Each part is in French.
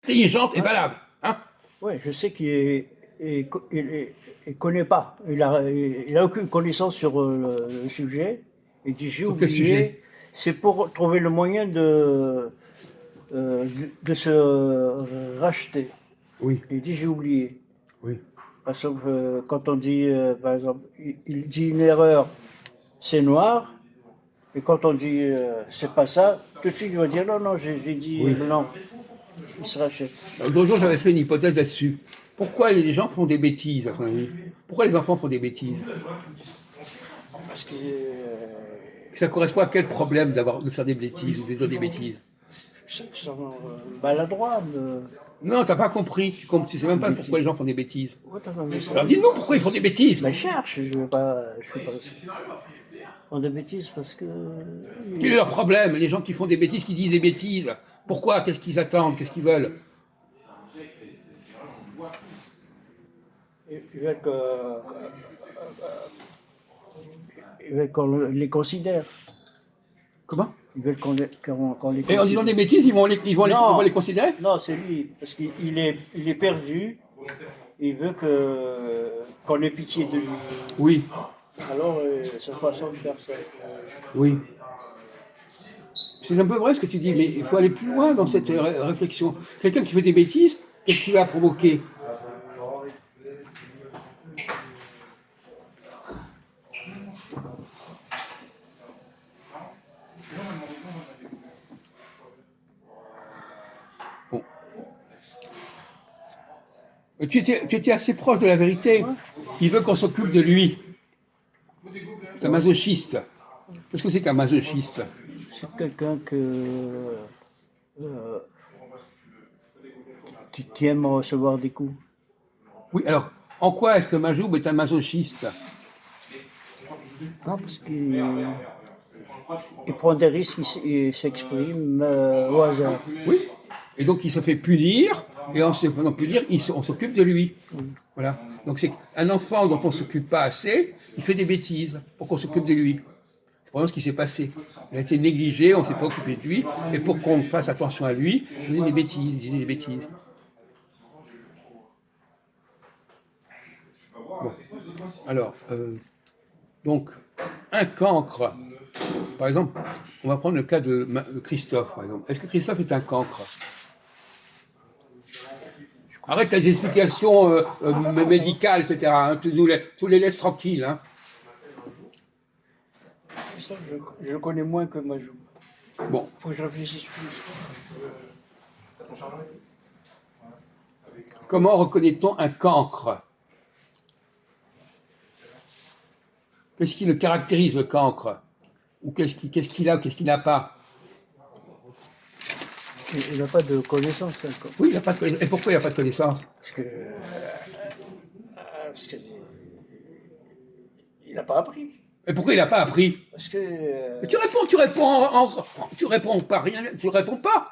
intelligente et valable. Hein? Oui, je sais il connaît pas. Il a aucune connaissance sur le sujet. Il dit j'ai Sur quel sujet? oublié. C'est pour trouver le moyen de se racheter. Oui, Il dit j'ai oublié. oui. Parce que quand on dit, par exemple, il dit une erreur, c'est noir. Et quand on dit c'est pas ça, tout de suite il va dire non, non, j'ai dit Oui. non. Il se rachète. L'autre jour, j'avais fait une hypothèse là-dessus. Pourquoi les gens font des bêtises, à ton avis? Pourquoi les enfants font des bêtises? Parce que Ça correspond à quel problème de faire des bêtises ou de dire des bêtises? sont maladroits. Non, t'as pas compris. Tu sais même pas pourquoi les gens font des bêtises. Ouais, t'as pas vu ça. Alors dis-nous pourquoi ils font des bêtises. Mais cherche, je veux pas. Je suis pas. On des bêtises parce que. Quel est leur problème? Les gens qui font des bêtises, qui disent des bêtises. Pourquoi? Qu'est-ce qu'ils attendent? Qu'est-ce qu'ils veulent? Ils veulent qu'on les considère. Comment? Ils veulent qu'on les Et en disant des bêtises, ils vont les considérer? Non, c'est lui. Parce qu'il est perdu. Il veut qu'on ait pitié de lui. Oui, Alors, c'est façon de faire ça. oui. C'est un peu vrai ce que tu dis, mais il faut aller plus loin dans cette réflexion. Quelqu'un qui fait des bêtises, qu'est-ce qu'il va provoquer? Bon. Tu étais assez proche de la vérité. Il veut qu'on s'occupe de lui. C'est un masochiste. Qu'est-ce que c'est qu'un masochiste? C'est quelqu'un euh, qui aime recevoir des coups. Oui, alors, en quoi est-ce que Majoub est un masochiste? Non, parce qu'il prend des risques, il s'exprime au hasard. Oui. Et donc il se fait punir, et en se faisant punir, on s'occupe de lui. Voilà. Donc c'est un enfant dont on ne s'occupe pas assez, il fait des bêtises pour qu'on s'occupe de lui. C'est vraiment ce qui s'est passé. Il a été négligé, on ne s'est pas occupé de lui, et pour qu'on fasse attention à lui, il faisait des bêtises, il disait des bêtises. Bon. Alors, donc, un cancre, par exemple, on va prendre le cas de Christophe, par exemple. Est-ce que Christophe est un cancre? Arrête tes explications médicales, etc. Hein, tu les laisses tranquilles. Hein. Ça, je le connais moins que Majou. Bon. Faut que je réfléchisse plus. Comment reconnaît-on un cancre? Qu'est-ce qui le caractérise, le cancre? Ou qu'est-ce qu'il a ou qu'est-ce qu'il n'a pas? Il n'a pas de connaissances encore. Oui, il n'a pas de connaissance. Et pourquoi il n'a pas de connaissance? Parce que il n'a pas appris. Et pourquoi il n'a pas appris? Parce que Mais tu réponds pas rien, tu réponds pas.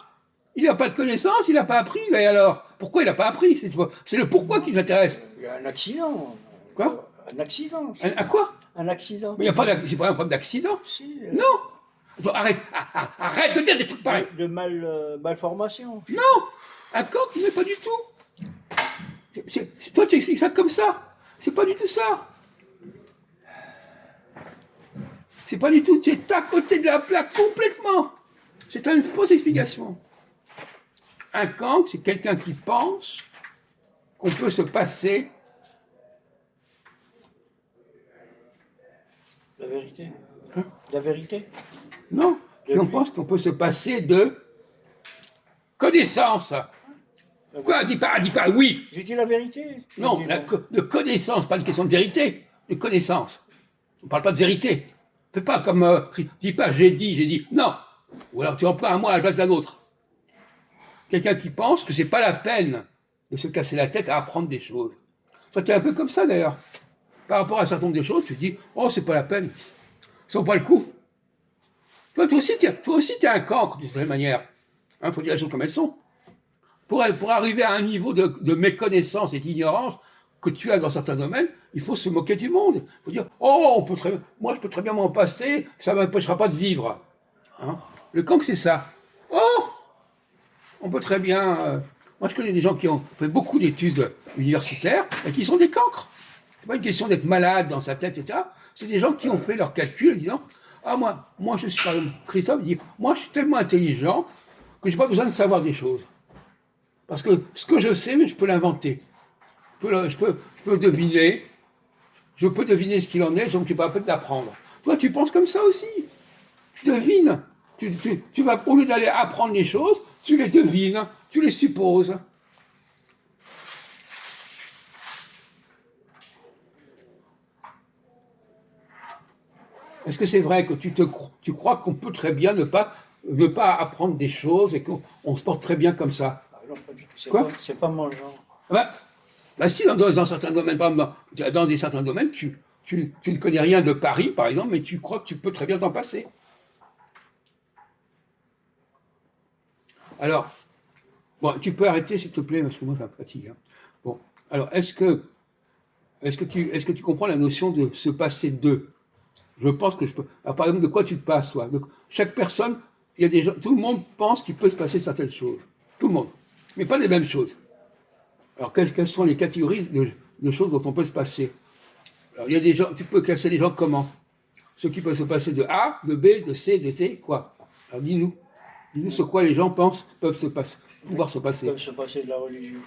Il n'a pas de connaissance, il n'a pas appris, et alors? Pourquoi il n'a pas appris? C'est le pourquoi qui t'intéresse. il y a un accident. Quoi? Un accident. À quoi? Un accident. Mais il n'y a pas c'est pas un problème d'accident. Si, Non. Arrête de dire des trucs pareils. de malformation. Non. Un cancre, mais pas du tout. Toi, tu expliques ça comme ça. C'est pas du tout ça. C'est pas du tout. Tu es à côté de la plaque complètement. C'est une fausse explication. Un cancre, c'est quelqu'un qui pense qu'on peut se passer. La vérité. Hein? La vérité. Non. Si on pense qu'on peut se passer de connaissance. Quoi? Dis pas oui. J'ai dit la vérité. Non, de connaissance, pas une question de vérité, de connaissance. On ne parle pas de vérité. Fais pas comme, dis pas j'ai dit, non. Ou alors tu en prends un mot à la place d'un autre. Quelqu'un qui pense que c'est pas la peine de se casser la tête à apprendre des choses. Toi, tu es un peu comme ça d'ailleurs. Par rapport à un certain nombre de choses, tu te dis, oh, c'est pas la peine. Ça vaut pas le coup. Toi aussi, tu es un cancre, de cette manière. Il faut dire les choses comme elles sont. Pour arriver à un niveau de méconnaissance et d'ignorance que tu as dans certains domaines, il faut se moquer du monde. Il faut dire, oh, moi je peux très bien m'en passer, ça ne m'empêchera pas de vivre. Hein? Le cancre, c'est ça. Oh, on peut très bien Moi, je connais des gens qui ont fait beaucoup d'études universitaires et qui sont des cancres. C'est pas une question d'être malade dans sa tête, etc. C'est des gens qui ont fait leurs calculs en disant ah, moi, je suis, par exemple, Christophe dit moi, je suis tellement intelligent que je n'ai pas besoin de savoir des choses. Parce que ce que je sais, je peux l'inventer. Je peux deviner. Je peux deviner ce qu'il en est, donc je n'ai pas besoin d'apprendre. Toi, tu penses comme ça aussi. Tu devines. Tu vas, au lieu d'aller apprendre les choses, tu les devines, tu les supposes. Est-ce que c'est vrai que tu crois qu'on peut très bien ne pas apprendre des choses et qu'on se porte très bien comme ça? Ah non, pas du tout. Quoi? C'est pas mon genre. Bah si, dans certains domaines, par exemple, dans certains domaines, tu ne connais rien de Paris, par exemple, mais tu crois que tu peux très bien t'en passer. Alors, bon, tu peux arrêter, s'il te plaît, parce que moi, ça me fatigue. Hein. Bon, alors, est-ce que tu comprends la notion de se passer d'eux? Je pense que je peux. Alors, par exemple, de quoi tu te passes, toi? Chaque personne, il y a des gens, tout le monde pense qu'il peut se passer certaines choses. Tout le monde. Mais pas les mêmes choses. Alors, quelles sont les catégories de choses dont on peut se passer? Alors, il y a des gens, tu peux classer les gens comment? Ceux qui peuvent se passer de A, de B, de C, de C, quoi? Alors, dis-nous. Dis-nous ce quoi les gens pensent peuvent se passer, pouvoir se passer. Ils peuvent se passer de la religion.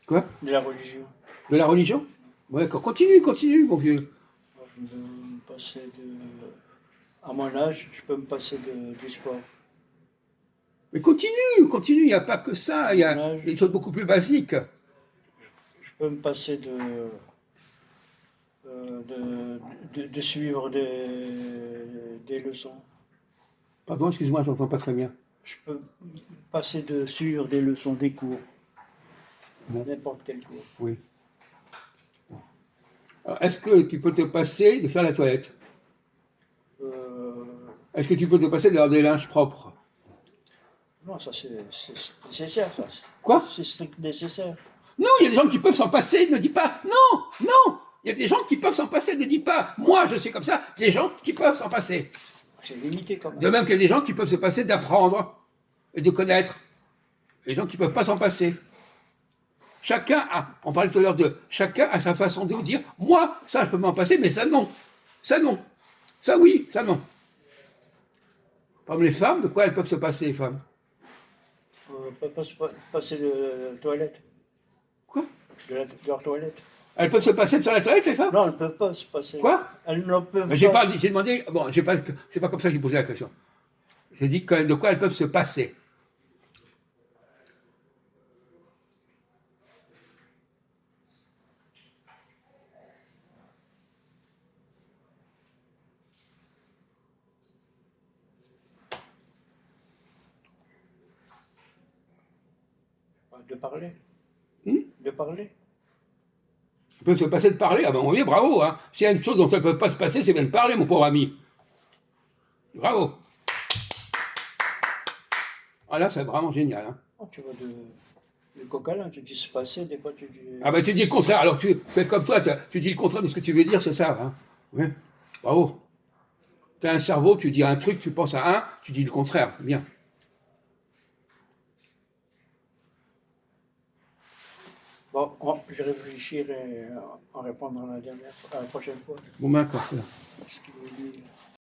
Quoi? De la religion. De la religion? Ouais, d'accord. Continue, mon vieux. Moi, je peux me passer de. À mon âge, je peux me passer du sport. Mais continue, il n'y a pas que ça, il y a Ouais. des choses beaucoup plus basiques. Je peux me passer de suivre des leçons. Pardon, excuse-moi, je n'entends pas très bien. Je peux passer de suivre des leçons, des cours. Bon. N'importe quel cours. Oui. Alors, est-ce que tu peux te passer de faire la toilette? Est-ce que tu peux te passer d'avoir des linges propres? Non, ça c'est nécessaire, ça. Quoi? C'est strict nécessaire. Non, il y a des gens qui peuvent s'en passer, ne dis pas. Non. Il y a des gens qui peuvent s'en passer, ne dis pas. Moi, je suis comme ça. Des gens qui peuvent s'en passer. C'est limité quand même. De même qu'il y a des gens qui peuvent se passer d'apprendre et de connaître. Des gens qui ne peuvent pas s'en passer. Chacun a, on parlait tout à l'heure de, chacun a sa façon de dire, moi, ça, je peux m'en passer, mais ça, non. Ça, non. Ça, oui, ça, non. Comme les femmes, de quoi elles peuvent se passer, les femmes? Passer de toilette. Quoi? De leur toilette. Elles peuvent se passer de faire la toilette, les femmes? Non, elles ne peuvent pas se passer. Quoi? Elles ne peuvent Mais pas. j'ai demandé, bon, c'est pas comme ça que j'ai posé la question. J'ai dit de quoi elles peuvent se passer. De parler. Hmm? De parler. Elles peuvent se passer de parler. Ah ben oui, bravo. Hein. S'il y a une chose dont elles ne peuvent pas se passer, c'est bien de parler, mon pauvre ami. Bravo. Ah là, c'est vraiment génial. Hein. Oh, tu vois, le coq à l'âne, tu dis se passer, des fois tu dis. Ah ben tu dis le contraire. Alors tu fais comme toi, tu dis le contraire de ce que tu veux dire, c'est ça. Hein. Oui. Bravo. Tu as un cerveau, tu dis un truc, tu penses à un, tu dis le contraire. Bien. Bon, je réfléchirai en répondre à la prochaine fois. Bon, d'accord. Parce qu'il est